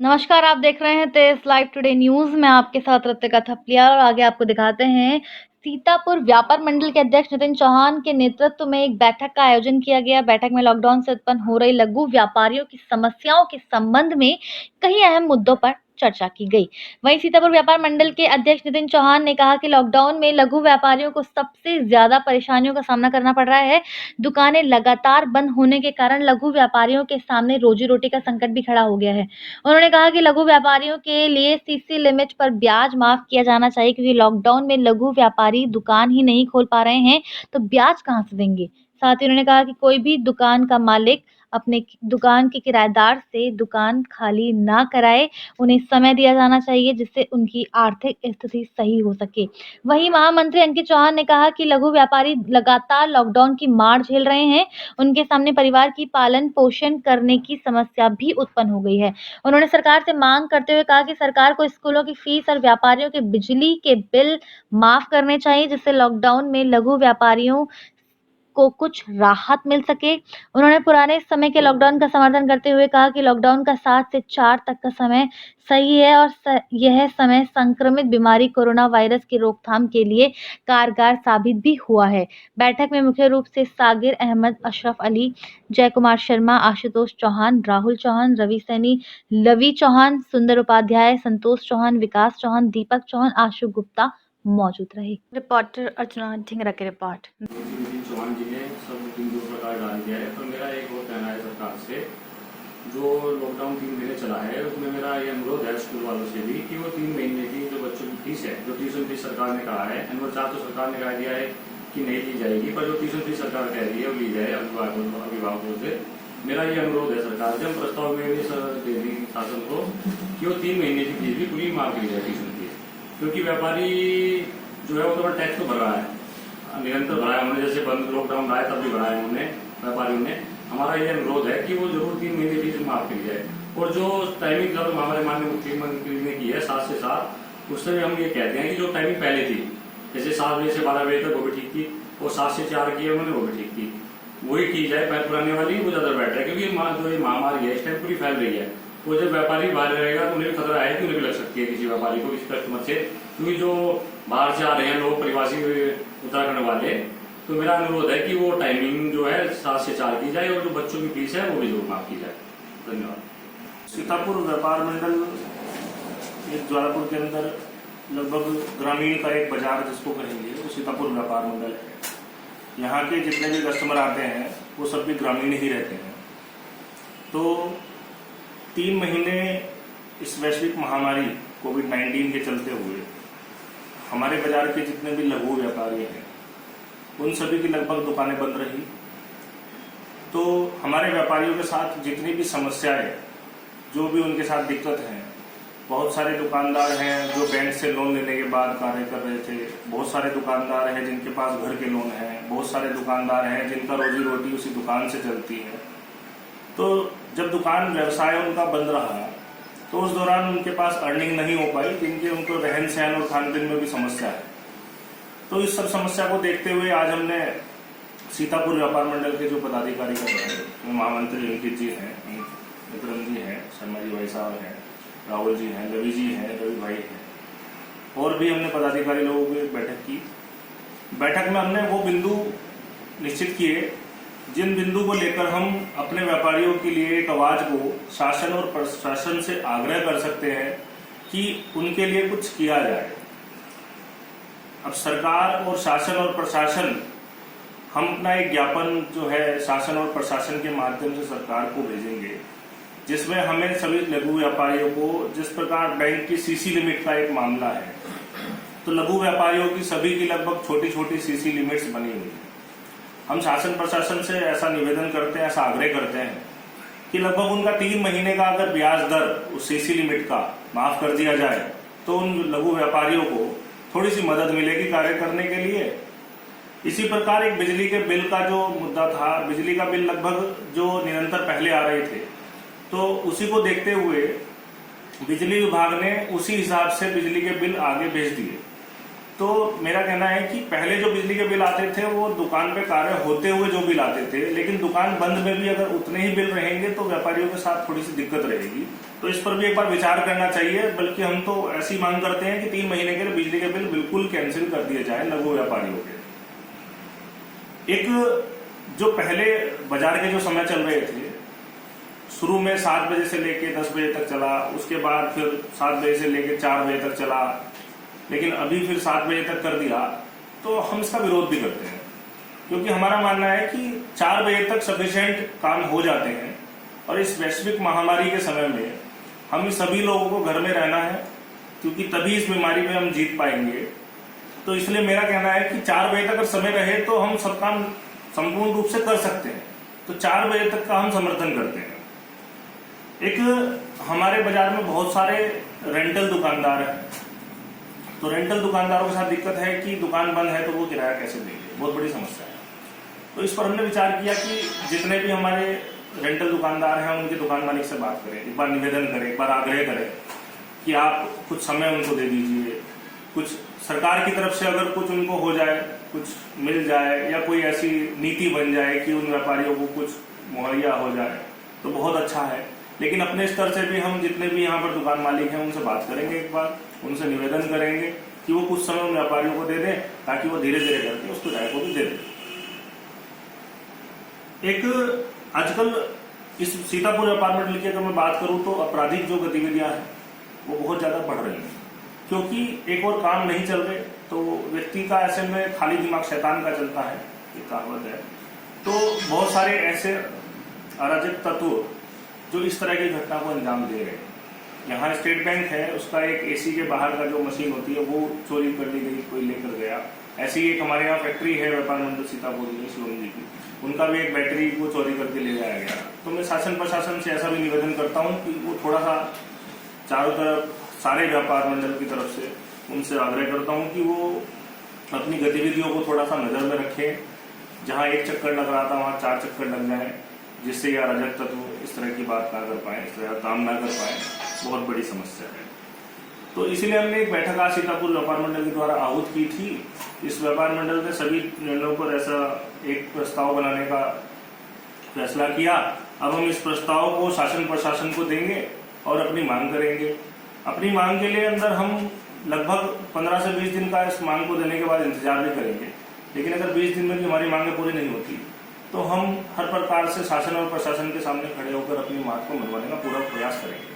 नमस्कार, आप देख रहे हैं तेज लाइव टुडे न्यूज़। मैं आपके साथ ऋतिका थपलियाल और आगे आपको दिखाते हैं सीतापुर व्यापार मंडल के अध्यक्ष नितिन चौहान के नेतृत्व में एक बैठक का आयोजन किया गया। बैठक में लॉकडाउन से उत्पन्न हो रही लघु व्यापारियों की समस्याओं के संबंध में कई अहम मुद्दों पर चर्चा की गई। वहीं सीतापुर व्यापार मंडल के अध्यक्ष नितिन चौहान ने कहा कि लॉकडाउन में लघु व्यापारियों को सबसे ज्यादा परेशानियों का सामना करना पड़ रहा है। दुकानें लगातार बंद होने के कारण लघु व्यापारियों के सामने रोजी रोटी का संकट भी खड़ा हो गया है। उन्होंने कहा कि लघु व्यापारियों के लिए सीसी लिमिट पर ब्याज माफ किया जाना चाहिए, क्योंकि लॉकडाउन में लघु व्यापारी दुकान ही नहीं खोल पा रहे हैं तो ब्याज कहां से देंगे। साथ ही उन्होंने कहा कि कोई भी दुकान का मालिक अपने दुकान के किराएदार से दुकान खाली ना कराए, उन्हें समय दिया जाना चाहिए जिससे उनकी आर्थिक स्थिति सही हो सके। वहीं महामंत्री अंकित चौहान ने कहा कि लघु व्यापारी लगातार लॉकडाउन की मार झेल रहे हैं, उनके सामने परिवार की पालन पोषण करने की समस्या भी उत्पन्न हो गई है। उन्होंने सरकार से मांग करते हुए कहा कि सरकार को स्कूलों की फीस और व्यापारियों के बिजली के बिल माफ करने चाहिए, जिससे लॉकडाउन में लघु व्यापारियों को कुछ राहत मिल सके। उन्होंने पुराने समय के लॉकडाउन का समर्थन करते हुए कहा कि लॉकडाउन का 7 से 4 तक का समय सही है और यह समय संक्रमित बीमारी कोरोना वायरस की रोकथाम के लिए कारगर साबित भी हुआ है। बैठक में मुख्य रूप से सागिर अहमद, अशरफ अली, जय कुमार शर्मा, आशुतोष चौहान, राहुल चौहान, रवि सैनी, लवी चौहान, सुंदर उपाध्याय, संतोष चौहान, विकास चौहान, दीपक चौहान, आशु गुप्ता मौजूद रहे। रिपोर्टर अर्चना ढिंगरा की रिपोर्ट। चौहान जी ने सब बिंदु प्रकार डाल दिया है, तो मेरा एक और कहना है सरकार से, जो लॉकडाउन 3 महीने चला है उसमें मेरा ये अनुरोध है स्कूल वालों से भी कि वो 3 महीने की जो बच्चों की फीस है, जो ट्यूशन फीस सरकार ने कहा है, एनुअल चार्ज तो सरकार ने कह दिया है कि नहीं ली जाएगी, पर जो ट्यूशन फीस सरकार कह रही है वो ली जाए अभिभावकों से। मेरा ये अनुरोध है सरकार से, हम प्रस्ताव में भी दे दी शासन को कि वो 3 महीने की फीस भी पूरी माफ की जाए ट्यूशन फीस, क्योंकि व्यापारी जो है वो तो टैक्स तो भर रहा है, निरंतर भरा है उन्होंने, जैसे बंद लॉकडाउन रहा है तब भी भरा है उन्होंने व्यापारियों ने। हमारा ये अनुरोध है कि वो जरूर 3 महीने फीस माफ की जाए। और जो टाइमिंग जब हमारे माननीय मुख्यमंत्री ने की है 7 से 7, उससे भी हम ये कहते हैं कि जो टाइमिंग पहले थी, जैसे 7 बजे से 12 बजे तक वो भी ठीक थी, और 7 से 4 की है उन्होंने, वो भी ठीक थी, वही की जाए पुराने वाली, वो ज्यादा बेटर है। क्योंकि जो ये महामारी है इस टाइम पूरी फैल रही है, वो जब व्यापारी बाहर रहेगा तो उन्हें भी खतरा है कि उन्हें भी लग सकती है किसी व्यापारी को, किसी कस्टमर से, क्योंकि जो बाहर से आ रहे हैं लोग, प्रवासी उत्तराखंड वाले, तो मेरा अनुरोध है कि वो टाइमिंग जो है 7 से 4 की जाए, और जो बच्चों की फीस है वो भी जरूर माफ की जाए। धन्यवाद। सीतापुर व्यापार मंडल एक ज्वालापुर के अंदर लगभग ग्रामीण का एक बाजार जिसको कहेंगे वो सीतापुर व्यापार मंडल है। यहाँ के जितने भी कस्टमर आते हैं वो सब भी ग्रामीण ही रहते हैं। तो 3 महीने इस वैश्विक महामारी कोविड-19 के चलते हुए हमारे बाजार के जितने भी लघु व्यापारी हैं उन सभी की लगभग दुकानें बंद रही। तो हमारे व्यापारियों के साथ जितनी भी समस्याएं, जो भी उनके साथ दिक्कत है, बहुत सारे दुकानदार हैं जो बैंक से लोन लेने के बाद कार्य कर रहे थे, बहुत सारे दुकानदार हैं जिनके पास घर के लोन हैं, बहुत सारे दुकानदार हैं जिनका रोजी रोटी उसी दुकान से चलती है। तो जब दुकान व्यवसाय उनका बंद रहा तो उस दौरान उनके पास अर्निंग नहीं हो पाई, जिनके उनको रहन सहन और खान पीन में भी समस्या है। तो इस सब समस्या को देखते हुए आज हमने सीतापुर व्यापार मंडल के जो पदाधिकारी कर रहे हैं, महामंत्री अंकित जी हैं, विक्रम जी हैं, शर्मा जी भाई साहब हैं, राहुल जी हैं, रवि जी हैं, रवि भाई हैं, और भी हमने पदाधिकारी लोगों की बैठक की। बैठक में हमने वो बिंदु निश्चित किए जिन बिंदु को लेकर हम अपने व्यापारियों के लिए एक आवाज को शासन और प्रशासन से आग्रह कर सकते हैं कि उनके लिए कुछ किया जाए। अब सरकार और शासन और प्रशासन, हम अपना एक ज्ञापन जो है शासन और प्रशासन के माध्यम से सरकार को भेजेंगे, जिसमें हमें सभी लघु व्यापारियों को, जिस प्रकार बैंक की सीसी लिमिट का एक मामला है, तो लघु व्यापारियों की सभी की लगभग छोटी छोटी सीसी लिमिट्स बनी हुई है। हम शासन प्रशासन से ऐसा निवेदन करते हैं, ऐसा आग्रह करते हैं कि लगभग उनका 3 महीने का अगर ब्याज दर उस सीसी लिमिट का माफ कर दिया जाए तो उन लघु व्यापारियों को थोड़ी सी मदद मिलेगी कार्य करने के लिए। इसी प्रकार एक बिजली के बिल का जो मुद्दा था, बिजली का बिल लगभग जो निरंतर पहले आ रहे थे, तो उसी को देखते हुए बिजली विभाग ने उसी हिसाब से बिजली के बिल आगे भेज दिए। तो मेरा कहना है कि पहले जो बिजली के बिल आते थे वो दुकान पे कार्य होते हुए जो बिल आते थे, लेकिन दुकान बंद में भी अगर उतने ही बिल रहेंगे तो व्यापारियों के साथ थोड़ी सी दिक्कत रहेगी। तो इस पर भी एक बार विचार करना चाहिए। बल्कि हम तो ऐसी मांग करते हैं कि 3 महीने के लिए बिजली के बिल बिल्कुल कैंसिल कर दिए जाए लघु व्यापारियों के। एक जो पहले बाजार के जो समय चल रहे थे, शुरू में 7 बजे से लेके 10 बजे तक चला, उसके बाद फिर 7 बजे से लेके 4 बजे तक चला, लेकिन अभी फिर 7 बजे तक कर दिया, तो हम इसका विरोध भी करते हैं। क्योंकि हमारा मानना है कि 4 बजे तक सफिशिएंट काम हो जाते हैं और इस वैश्विक महामारी के समय में हम सभी लोगों को घर में रहना है, क्योंकि तभी इस बीमारी में हम जीत पाएंगे। तो इसलिए मेरा कहना है कि 4 बजे तक अगर समय रहे तो हम सब काम संपूर्ण रूप से कर सकते हैं। तो 4 बजे तक का हम समर्थन करते हैं। एक हमारे बाजार में बहुत सारे रेंटल दुकानदार हैं, तो रेंटल दुकानदारों के साथ दिक्कत है कि दुकान बंद है तो वो किराया कैसे देंगे, बहुत बड़ी समस्या है। तो इस पर हमने विचार किया कि जितने भी हमारे रेंटल दुकानदार हैं उनके दुकान मालिक से बात करें, एक बार निवेदन करें, एक बार आग्रह करें कि आप कुछ समय उनको दे दीजिए, कुछ सरकार की तरफ से अगर कुछ उनको हो जाए, कुछ मिल जाए, या कोई ऐसी नीति बन जाए कि उन व्यापारियों को कुछ मुहैया हो जाए तो बहुत अच्छा है। लेकिन अपने स्तर से भी हम जितने भी यहाँ पर दुकान मालिक हैं उनसे बात करेंगे, एक बार उनसे निवेदन करेंगे कि वो कुछ समय उन व्यापारियों को दे दें, ताकि वो धीरे धीरे करके उस किराए को भी दे दें। एक आजकल इस सीतापुर व्यापार मंडल की अगर मैं बात करूं तो आपराधिक जो गतिविधियां हैं वो बहुत ज्यादा बढ़ रही हैं, क्योंकि एक और काम नहीं चल रहे तो व्यक्ति का ऐसे में खाली दिमाग शैतान का चलता है, एक कहावत है। तो बहुत सारे ऐसे अराजक तत्व जो इस तरह की घटना को अंजाम दे रहे हैं। यहाँ स्टेट बैंक है, उसका एक एसी के बाहर का जो मशीन होती है वो चोरी कर ली गई, कोई लेकर गया। ऐसी एक हमारे यहाँ फैक्ट्री है व्यापार मंडल सीतापुर में शिवम जी की, उनका भी एक बैटरी को चोरी करके ले जाया गया। तो मैं शासन प्रशासन से ऐसा भी निवेदन करता हूँ कि वो थोड़ा सा चारों तरफ सारे व्यापार मंडल की तरफ से उनसे आग्रह करता हूँ कि वो अपनी गतिविधियों को थोड़ा सा नजर में रखें। जहाँ 1 चक्कर लग रहा था वहाँ 4 चक्कर लग जाए, जिससे ये अराजक तत्व इस तरह की बात ना कर पाए, इस तरह काम ना कर पाए, बहुत बड़ी समस्या है। तो इसीलिए हमने एक बैठक आज सीतापुर व्यापार मंडल के द्वारा आहूत की थी। इस व्यापार मंडल ने सभी निर्णयों पर ऐसा एक प्रस्ताव बनाने का फैसला किया। अब हम इस प्रस्ताव को शासन प्रशासन को देंगे और अपनी मांग करेंगे। अपनी मांग के लिए अंदर हम लगभग 15 से 20 दिन का इस मांग को देने के बाद इंतजार भी करेंगे। लेकिन अगर 20 दिन में भी हमारी मांगें पूरी नहीं होती तो हम हर प्रकार से शासन और प्रशासन के सामने खड़े होकर अपनी मांग को मनवाने का पूरा प्रयास करेंगे।